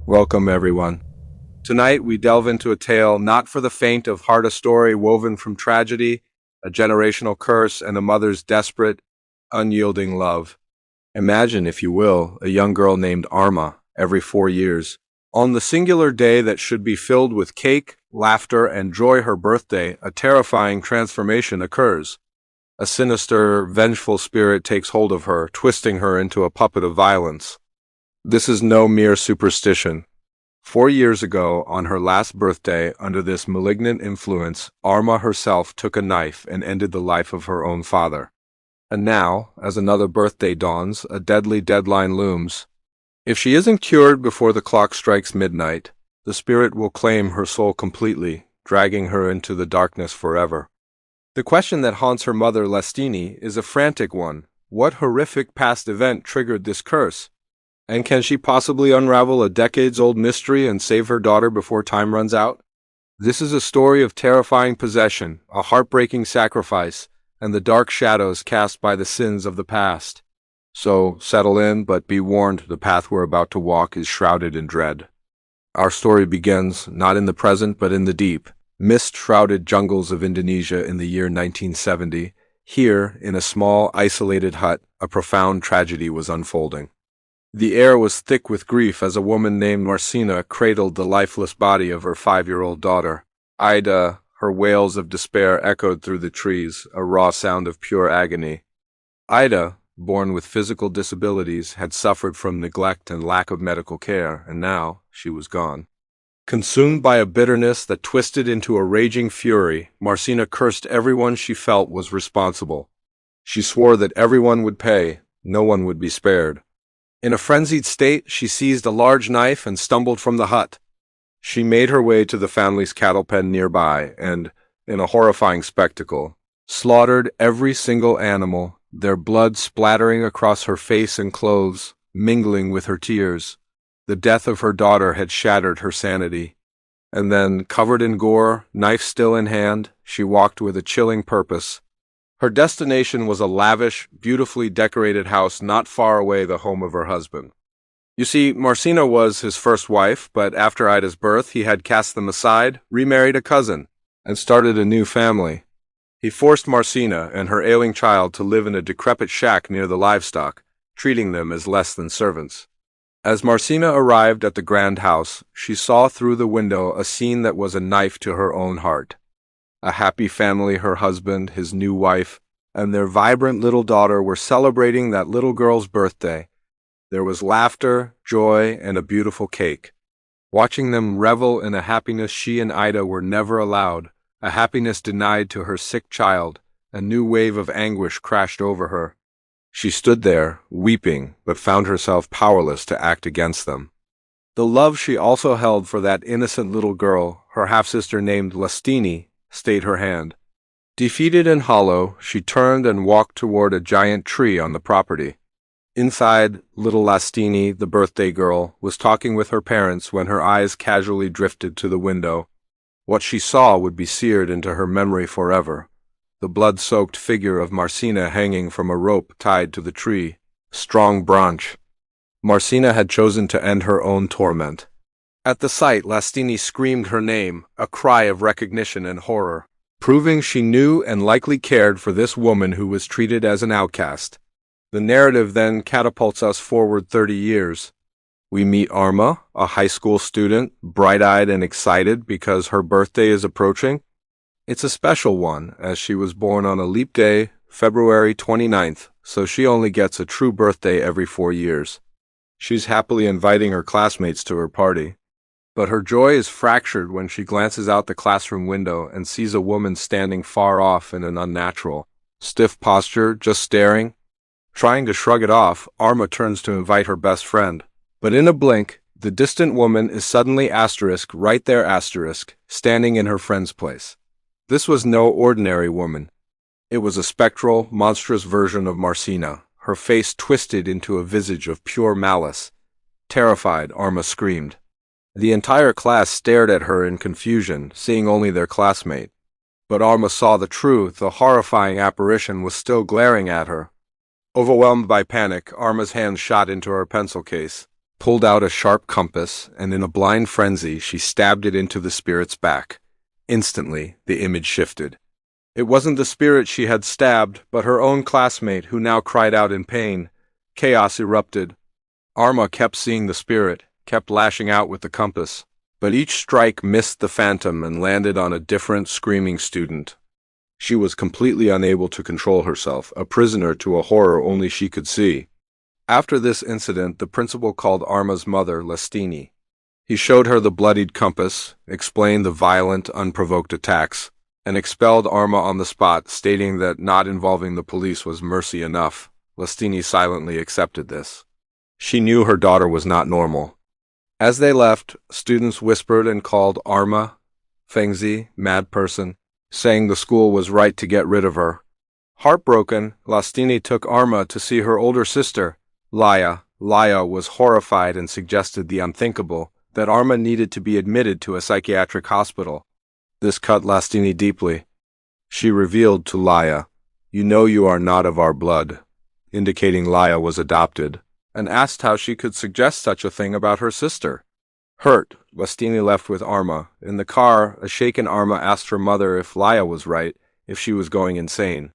Welcome, everyone. Tonight, we delve into a tale not for the faint of heart, a story woven from tragedy, a generational curse, and a mother's desperate, unyielding love. Imagine, if you will, a young girl named Arma every 4 years. On the singular day that should be filled with cake, laughter, and joy, her birthday, a terrifying transformation occurs. A sinister, vengeful spirit takes hold of her, twisting her into a puppet of violence. This is no mere superstition. 4 years ago, on her last birthday, under this malignant influence, Arma herself took a knife and ended the life of her own father. And now, as another birthday dawns, a deadly deadline looms. If she isn't cured before the clock strikes midnight, the spirit will claim her soul completely, dragging her into the darkness forever. The question that haunts her mother, Lastini, is a frantic one. What horrific past event triggered this curse? And can she possibly unravel a decades-old mystery and save her daughter before time runs out? This is a story of terrifying possession, a heartbreaking sacrifice, and the dark shadows cast by the sins of the past. So, settle in, but be warned, the path we're about to walk is shrouded in dread. Our story begins not in the present, but in the deep, mist-shrouded jungles of Indonesia in the year 1970. Here, in a small, isolated hut, a profound tragedy was unfolding. The air was thick with grief as a woman named Marcina cradled the lifeless body of her 5-year-old daughter. Ida, her wails of despair echoed through the trees, a raw sound of pure agony. Ida, born with physical disabilities, had suffered from neglect and lack of medical care, and now she was gone. Consumed by a bitterness that twisted into a raging fury, Marcina cursed everyone she felt was responsible. She swore that everyone would pay, no one would be spared. In a frenzied state, she seized a large knife and stumbled from the hut. She made her way to the family's cattle pen nearby and, in a horrifying spectacle, slaughtered every single animal, their blood splattering across her face and clothes, mingling with her tears. The death of her daughter had shattered her sanity. And then, covered in gore, knife still in hand, she walked with a chilling purpose. Her destination was a lavish, beautifully decorated house not far away, the home of her husband. You see, Marcina was his first wife, but after Ida's birth, he had cast them aside, remarried a cousin, and started a new family. He forced Marcina and her ailing child to live in a decrepit shack near the livestock, treating them as less than servants. As Marcina arrived at the grand house, she saw through the window a scene that was a knife to her own heart. A happy family, her husband, his new wife, and their vibrant little daughter were celebrating that little girl's birthday. There was laughter, joy, and a beautiful cake. Watching them revel in a happiness she and Ida were never allowed, a happiness denied to her sick child, a new wave of anguish crashed over her. She stood there, weeping, but found herself powerless to act against them. The love she also held for that innocent little girl, her half-sister named Lastini, stayed her hand. Defeated and hollow, she turned and walked toward a giant tree on the property. Inside, little Lastini, the birthday girl, was talking with her parents when her eyes casually drifted to the window. What she saw would be seared into her memory forever. The blood-soaked figure of Marcina hanging from a rope tied to the tree, strong branch. Marcina had chosen to end her own torment. At the sight, Lastini screamed her name, a cry of recognition and horror, proving she knew and likely cared for this woman who was treated as an outcast. The narrative then catapults us forward 30 years. We meet Arma, a high school student, bright-eyed and excited because her birthday is approaching. It's a special one, as she was born on a leap day, February 29th, so she only gets a true birthday every 4 years. She's happily inviting her classmates to her party. But her joy is fractured when she glances out the classroom window and sees a woman standing far off in an unnatural, stiff posture, just staring. Trying to shrug it off, Arma turns to invite her best friend. But in a blink, the distant woman is suddenly right there standing in her friend's place. This was no ordinary woman. It was a spectral, monstrous version of Marcina, her face twisted into a visage of pure malice. Terrified, Arma screamed. The entire class stared at her in confusion, seeing only their classmate. But Arma saw the truth. The horrifying apparition was still glaring at her. Overwhelmed by panic, Arma's hand shot into her pencil case. pulled out a sharp compass, and in a blind frenzy she stabbed it into the spirit's back. Instantly, the image shifted. It wasn't the spirit she had stabbed, but her own classmate, who now cried out in pain. Chaos erupted. Arma kept seeing the spirit, kept lashing out with the compass, but each strike missed the phantom and landed on a different, screaming student. She was completely unable to control herself, a prisoner to a horror only she could see. After this incident, the principal called Arma's mother, Lastini. He showed her the bloodied compass, explained the violent, unprovoked attacks, and expelled Arma on the spot, stating that not involving the police was mercy enough. Lastini silently accepted this. She knew her daughter was not normal. As they left, students whispered and called Arma, Fengzi, mad person, saying the school was right to get rid of her. Heartbroken, Lastini took Arma to see her older sister, Laya. Laya was horrified and suggested the unthinkable, that Arma needed to be admitted to a psychiatric hospital. This cut Lastini deeply. She revealed to Laya, "You know you are not of our blood," indicating Laya was adopted, and asked how she could suggest such a thing about her sister. Hurt, Lastini left with Arma. In the car, a shaken Arma asked her mother if Laya was right, if she was going insane.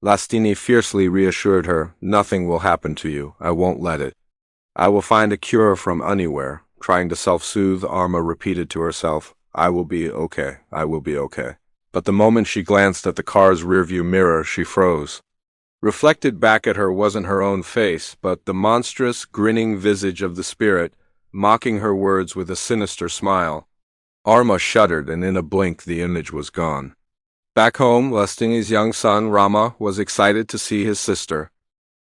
Lastini fiercely reassured her, "Nothing will happen to you. I won't let it. I will find a cure from anywhere." Trying to self-soothe, Arma repeated to herself, "I will be okay. I will be okay." But the moment she glanced at the car's rearview mirror, she froze. Reflected back at her wasn't her own face, but the monstrous, grinning visage of the spirit, mocking her words with a sinister smile. Arma shuddered, and in a blink the image was gone. Back home, Lastini's young son, Rama, was excited to see his sister.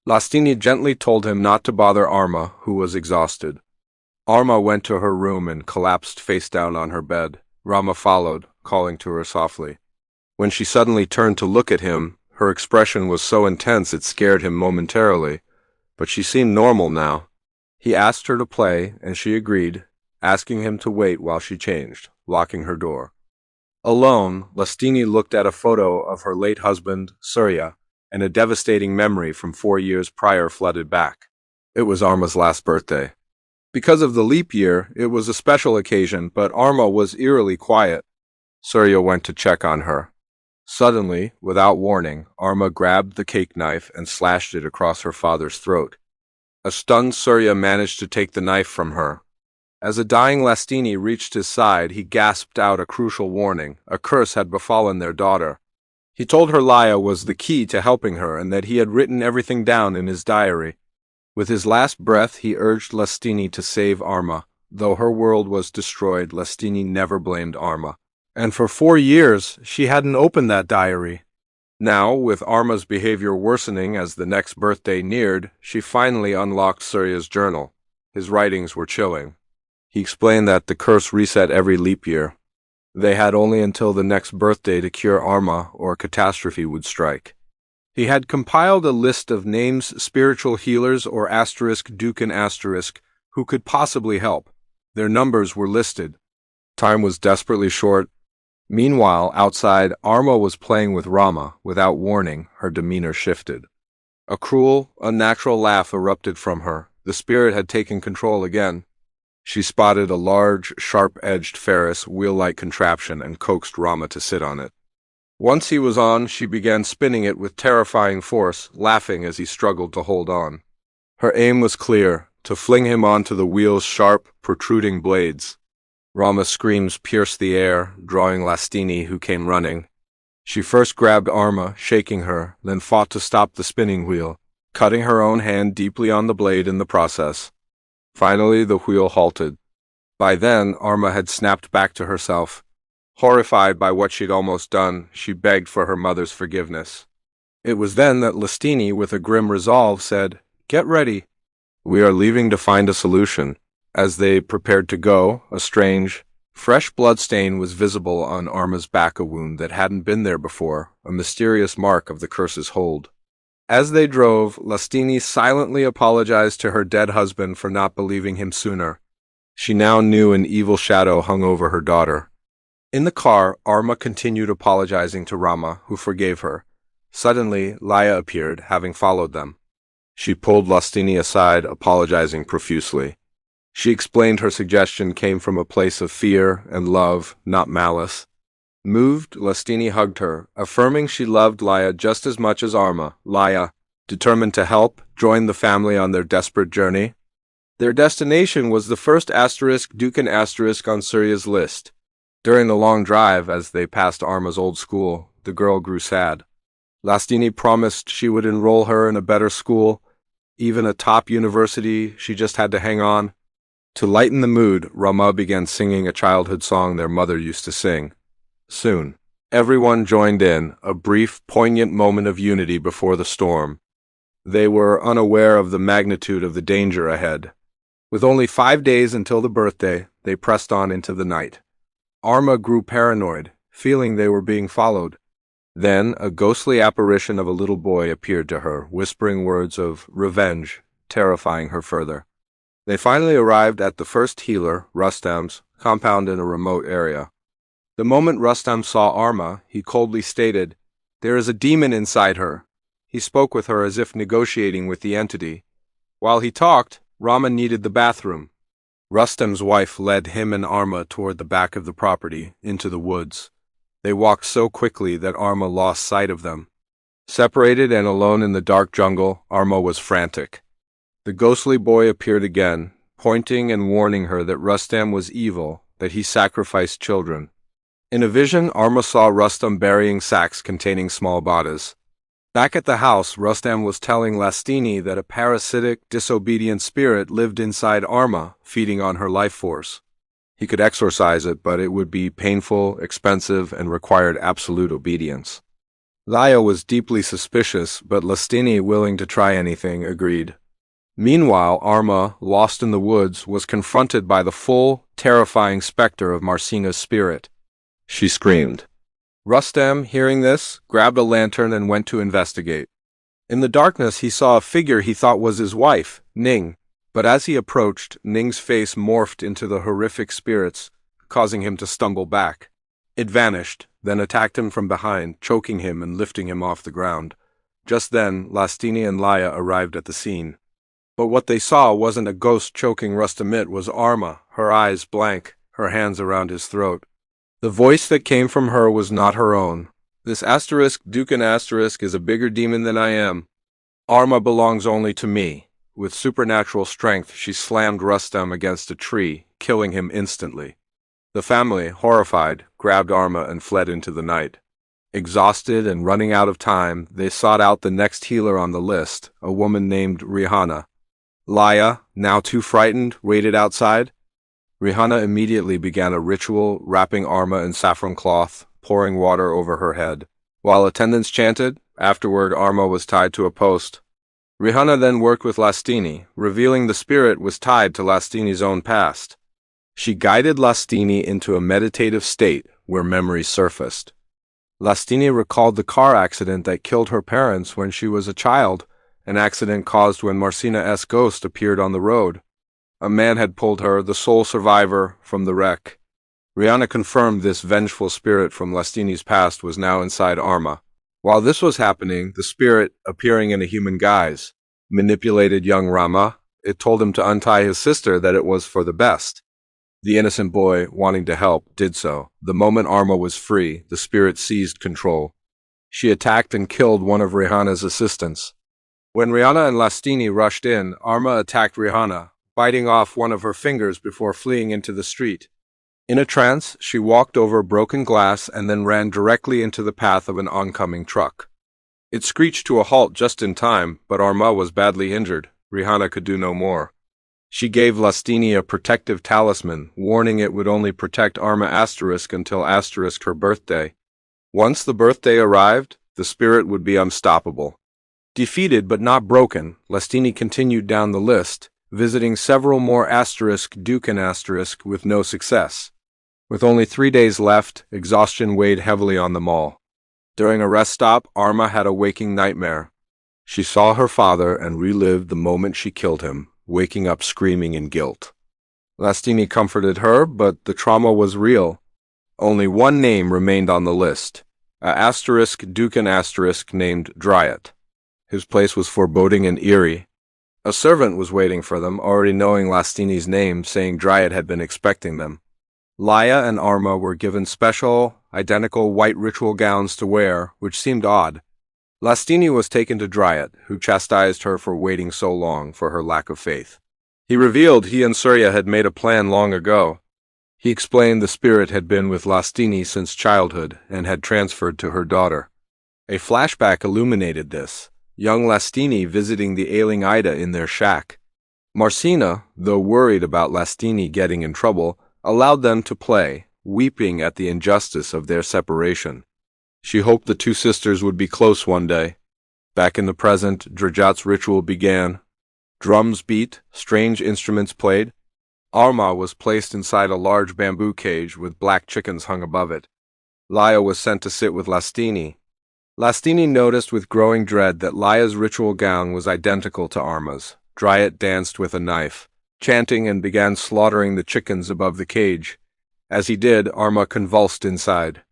Lastini gently told him not to bother Arma, who was exhausted. Arma went to her room and collapsed face down on her bed. Rama followed, calling to her softly. When she suddenly turned to look at him, her expression was so intense it scared him momentarily, but she seemed normal now. He asked her to play, and she agreed, asking him to wait while she changed, locking her door. Alone, Lastini looked at a photo of her late husband, Surya, and a devastating memory from 4 years prior flooded back. It was Arma's last birthday. Because of the leap year, it was a special occasion, but Arma was eerily quiet. Surya went to check on her. Suddenly, without warning, Arma grabbed the cake knife and slashed it across her father's throat. A stunned Surya managed to take the knife from her. As a dying Lastini reached his side, he gasped out a crucial warning. A curse had befallen their daughter. He told her Laya was the key to helping her and that he had written everything down in his diary. With his last breath, he urged Lastini to save Arma. Though her world was destroyed, Lastini never blamed Arma. And for 4 years, she hadn't opened that diary. Now, with Arma's behavior worsening as the next birthday neared, she finally unlocked Surya's journal. His writings were chilling. He explained that the curse reset every leap year. They had only until the next birthday to cure Arma, or catastrophe would strike. He had compiled a list of names, spiritual healers, or Dukan asterisk, who could possibly help. Their numbers were listed. Time was desperately short. Meanwhile, outside, Arma was playing with Rama. Without warning, her demeanor shifted. A cruel, unnatural laugh erupted from her. The spirit had taken control again. She spotted a large, sharp-edged Ferris wheel-like contraption and coaxed Rama to sit on it. Once he was on, she began spinning it with terrifying force, laughing as he struggled to hold on. Her aim was clear, to fling him onto the wheel's sharp, protruding blades. Rama's screams pierced the air, drawing Lastini, who came running. She first grabbed Arma, shaking her, then fought to stop the spinning wheel, cutting her own hand deeply on the blade in the process. Finally, the wheel halted. By then, Arma had snapped back to herself. Horrified by what she'd almost done, she begged for her mother's forgiveness. It was then that Lastini, with a grim resolve, said, "Get ready. We are leaving to find a solution." As they prepared to go, a strange, fresh bloodstain was visible on Arma's back, a wound that hadn't been there before, a mysterious mark of the curse's hold. As they drove, Lastini silently apologized to her dead husband for not believing him sooner. She now knew an evil shadow hung over her daughter. In the car, Arma continued apologizing to Rama, who forgave her. Suddenly, Laya appeared, having followed them. She pulled Lastini aside, apologizing profusely. She explained her suggestion came from a place of fear and love, not malice. Moved, Lastini hugged her, affirming she loved Laya just as much as Arma. Laya, determined to help, joined the family on their desperate journey. Their destination was the first Dukan on Surya's list. During the long drive, as they passed Arma's old school, the girl grew sad. Lastini promised she would enroll her in a better school, even a top university. She just had to hang on. To lighten the mood, Rama began singing a childhood song their mother used to sing. Soon, everyone joined in, a brief, poignant moment of unity before the storm. They were unaware of the magnitude of the danger ahead. With only 5 days until the birthday, they pressed on into the night. Arma grew paranoid, feeling they were being followed. Then, a ghostly apparition of a little boy appeared to her, whispering words of revenge, terrifying her further. They finally arrived at the first healer, Rustam's, compound in a remote area. The moment Rustam saw Arma, he coldly stated, "There is a demon inside her." He spoke with her as if negotiating with the entity. While he talked, Rama needed the bathroom. Rustam's wife led him and Arma toward the back of the property, into the woods. They walked so quickly that Arma lost sight of them. Separated and alone in the dark jungle, Arma was frantic. The ghostly boy appeared again, pointing and warning her that Rustam was evil, that he sacrificed children. In a vision, Arma saw Rustam burying sacks containing small bodies. Back at the house, Rustam was telling Lastini that a parasitic, disobedient spirit lived inside Arma, feeding on her life force. He could exorcise it, but it would be painful, expensive, and required absolute obedience. Laya was deeply suspicious, but Lastini, willing to try anything, agreed. Meanwhile, Arma, lost in the woods, was confronted by the full, terrifying specter of Marsinga's spirit. She screamed. Rustam, hearing this, grabbed a lantern and went to investigate. In the darkness, he saw a figure he thought was his wife, Ning, but as he approached, Ning's face morphed into the horrific spirit's, causing him to stumble back. It vanished, then attacked him from behind, choking him and lifting him off the ground. Just then, Lastini and Laya arrived at the scene. But what they saw wasn't a ghost choking Rustam, it was Arma, her eyes blank, her hands around his throat. The voice that came from her was not her own. "This Dukan is a bigger demon than I am. Arma belongs only to me." With supernatural strength, she slammed Rustam against a tree, killing him instantly. The family, horrified, grabbed Arma and fled into the night. Exhausted and running out of time, they sought out the next healer on the list, a woman named Rihanna. Laya, now too frightened, waited outside. Rihanna immediately began a ritual, wrapping Arma in saffron cloth, pouring water over her head. While attendants chanted, afterward Arma was tied to a post. Rihanna then worked with Lastini, revealing the spirit was tied to Lastini's own past. She guided Lastini into a meditative state where memories surfaced. Lastini recalled the car accident that killed her parents when she was a child, an accident caused when Marsinga's ghost appeared on the road. A man had pulled her, the sole survivor, from the wreck. Rihanna confirmed this vengeful spirit from Lastini's past was now inside Arma. While this was happening, the spirit, appearing in a human guise, manipulated young Rama. It told him to untie his sister, that it was for the best. The innocent boy, wanting to help, did so. The moment Arma was free, the spirit seized control. She attacked and killed one of Rihanna's assistants. When Rihanna and Lastini rushed in, Arma attacked Rihanna, biting off one of her fingers before fleeing into the street. In a trance, she walked over broken glass and then ran directly into the path of an oncoming truck. It screeched to a halt just in time, but Arma was badly injured. Rihanna could do no more. She gave Lastini a protective talisman, warning it would only protect Arma until her birthday. Once the birthday arrived, the spirit would be unstoppable. Defeated but not broken, Lastini continued down the list, visiting several more Dukan with no success. With only 3 days left, exhaustion weighed heavily on them all. During a rest stop, Arma had a waking nightmare. She saw her father and relived the moment she killed him, waking up screaming in guilt. Lastini comforted her, but the trauma was real. Only one name remained on the list, a Dukan named Dryat. His place was foreboding and eerie. A servant was waiting for them, already knowing Lastini's name, saying Dryad had been expecting them. Laya and Arma were given special, identical white ritual gowns to wear, which seemed odd. Lastini was taken to Dryad, who chastised her for waiting so long for her lack of faith. He revealed he and Surya had made a plan long ago. He explained the spirit had been with Lastini since childhood and had transferred to her daughter. A flashback illuminated this, young Lastini visiting the ailing Ida in their shack. Marcina, though worried about Lastini getting in trouble, allowed them to play, weeping at the injustice of their separation. She hoped the two sisters would be close one day. Back in the present, Drajat's ritual began. Drums beat, strange instruments played. Arma was placed inside a large bamboo cage with black chickens hung above it. Laya was sent to sit with Lastini. Lastini noticed with growing dread that Laya's ritual gown was identical to Arma's. Dryad danced with a knife, chanting, and began slaughtering the chickens above the cage. As he did, Arma convulsed inside.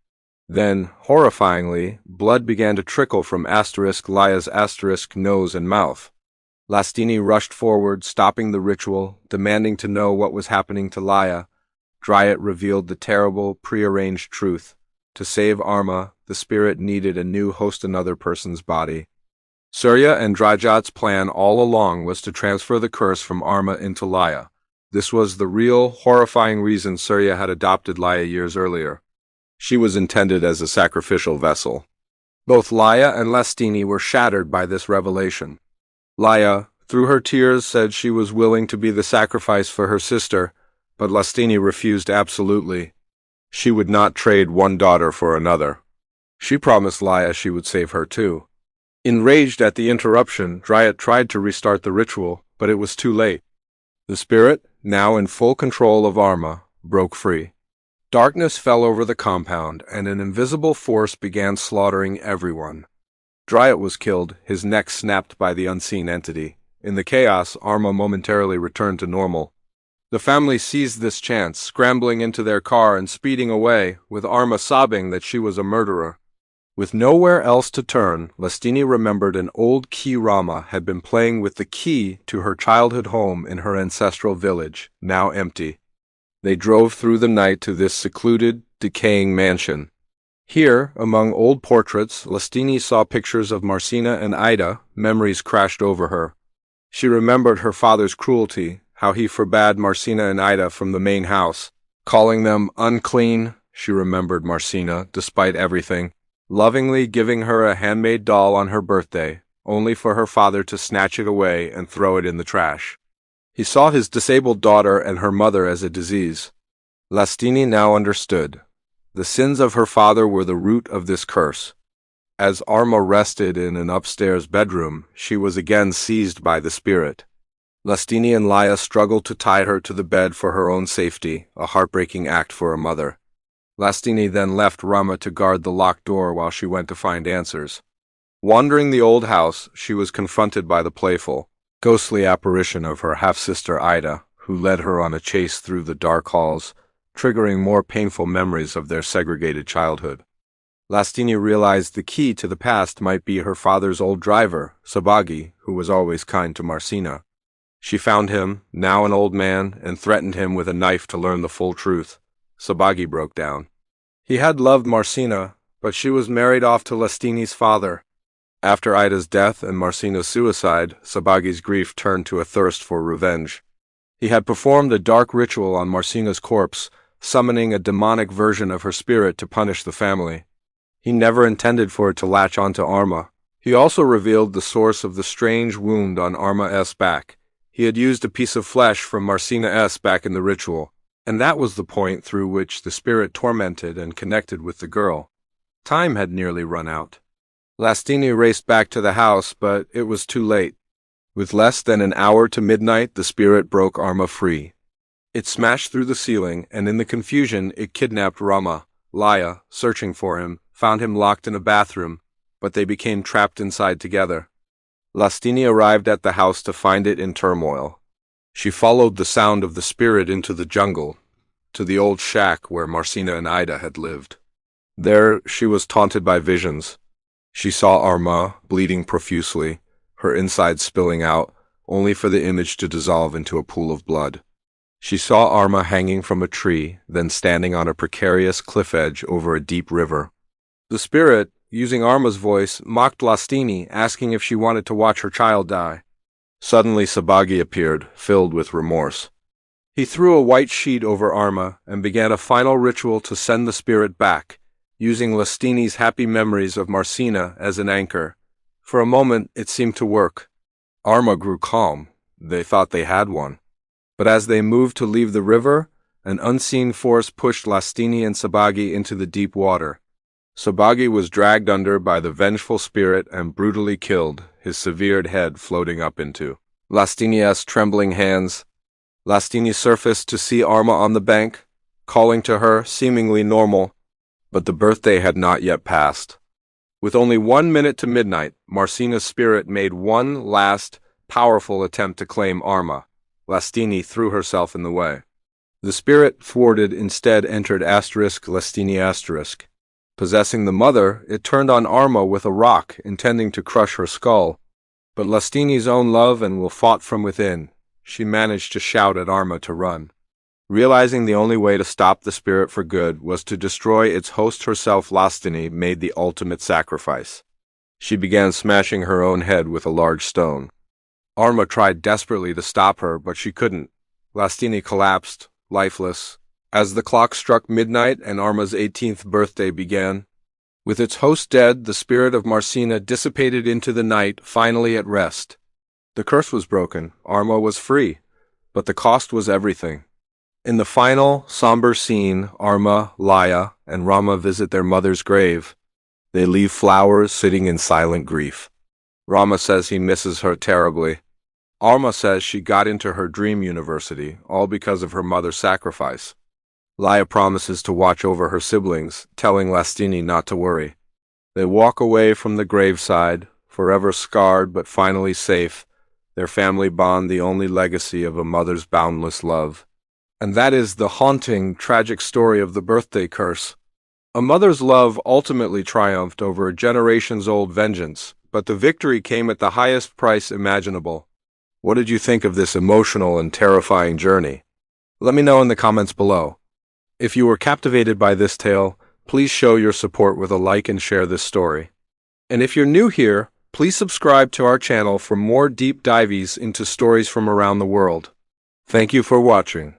Then, horrifyingly, blood began to trickle from Laya's nose and mouth. Lastini rushed forward, stopping the ritual, demanding to know what was happening to Laya. Dryad revealed the terrible, prearranged truth. To save Arma, the spirit needed a new host another person's body. Surya and Drajat's plan all along was to transfer the curse from Arma into Laya. This was the real, horrifying reason Surya had adopted Laya years earlier. She was intended as a sacrificial vessel. Both Laya and Lastini were shattered by this revelation. Laya, through her tears, said she was willing to be the sacrifice for her sister, but Lastini refused absolutely. She would not trade one daughter for another. She promised Laya she would save her too. Enraged at the interruption, Dryad tried to restart the ritual, but it was too late. The spirit, now in full control of Arma, broke free. Darkness fell over the compound, and an invisible force began slaughtering everyone. Dryad was killed, his neck snapped by the unseen entity. In the chaos, Arma momentarily returned to normal. The family seized this chance, scrambling into their car and speeding away, with Arma sobbing that she was a murderer. With nowhere else to turn, Lastini remembered an old key Rama had been playing with the key to her childhood home in her ancestral village, now empty. They drove through the night to this secluded, decaying mansion. Here, among old portraits, Lastini saw pictures of Marcina and Ida. Memories crashed over her. She remembered her father's cruelty, how he forbade Marcina and Ida from the main house. Calling them unclean, she remembered Marcina, despite everything, lovingly giving her a handmade doll on her birthday, only for her father to snatch it away and throw it in the trash. He saw his disabled daughter and her mother as a disease. Lastini now understood. The sins of her father were the root of this curse. As Arma rested in an upstairs bedroom, she was again seized by the spirit. Lastini and Laya struggled to tie her to the bed for her own safety, a heartbreaking act for a mother. Lastini then left Rama to guard the locked door while she went to find answers. Wandering the old house, she was confronted by the playful, ghostly apparition of her half-sister Ida, who led her on a chase through the dark halls, triggering more painful memories of their segregated childhood. Lastini realized the key to the past might be her father's old driver, Sabagi, who was always kind to Marcina. She found him, now an old man, and threatened him with a knife to learn the full truth. Sabagi broke down. He had loved Marcina, but she was married off to Lastini's father. After Ida's death and Marcina's suicide, Sabagi's grief turned to a thirst for revenge. He had performed a dark ritual on Marcina's corpse, summoning a demonic version of her spirit to punish the family. He never intended for it to latch onto Arma. He also revealed the source of the strange wound on Arma's back. He had used a piece of flesh from Marcina's back in the ritual, and that was the point through which the spirit tormented and connected with the girl. Time had nearly run out. Lastini raced back to the house, but it was too late. With less than an hour to midnight, the spirit broke Arma free. It smashed through the ceiling, and in the confusion, it kidnapped Rama. Laya, searching for him, found him locked in a bathroom, but they became trapped inside together. Lastini arrived at the house to find it in turmoil. She followed the sound of the spirit into the jungle, to the old shack where Marcina and Ida had lived. There, she was taunted by visions. She saw Arma, bleeding profusely, her insides spilling out, only for the image to dissolve into a pool of blood. She saw Arma hanging from a tree, then standing on a precarious cliff edge over a deep river. The spirit, using Arma's voice, mocked Lastini, asking if she wanted to watch her child die. Suddenly Sabagi appeared, filled with remorse. He threw a white sheet over Arma and began a final ritual to send the spirit back, using Lastini's happy memories of Marcina as an anchor. For a moment, it seemed to work. Arma grew calm. They thought they had one. But as they moved to leave the river, an unseen force pushed Lastini and Sabagi into the deep water. Sabagi was dragged under by the vengeful spirit and brutally killed, his severed head floating up into Lastini's trembling hands. Lastini surfaced to see Arma on the bank, calling to her, seemingly normal, but the birthday had not yet passed. With only 1 minute to midnight, Marcina's spirit made one last, powerful attempt to claim Arma. Lastini threw herself in the way. The spirit, thwarted, instead entered Lastini. Possessing the mother, it turned on Arma with a rock, intending to crush her skull. But Lastini's own love and will fought from within. She managed to shout at Arma to run. Realizing the only way to stop the spirit for good was to destroy its host herself, Lastini made the ultimate sacrifice. She began smashing her own head with a large stone. Arma tried desperately to stop her, but she couldn't. Lastini collapsed, lifeless, as the clock struck midnight and Arma's 18th birthday began. With its host dead, the spirit of Marcina dissipated into the night, finally at rest. The curse was broken, Arma was free, but the cost was everything. In the final, somber scene, Arma, Laya, and Rama visit their mother's grave. They leave flowers sitting in silent grief. Rama says he misses her terribly. Arma says she got into her dream university, all because of her mother's sacrifice. Laya promises to watch over her siblings, telling Lastini not to worry. They walk away from the graveside, forever scarred but finally safe, their family bond the only legacy of a mother's boundless love. And that is the haunting, tragic story of the birthday curse. A mother's love ultimately triumphed over a generations-old vengeance, but the victory came at the highest price imaginable. What did you think of this emotional and terrifying journey? Let me know in the comments below. If you were captivated by this tale, please show your support with a like and share this story. And if you're new here, please subscribe to our channel for more deep dives into stories from around the world. Thank you for watching.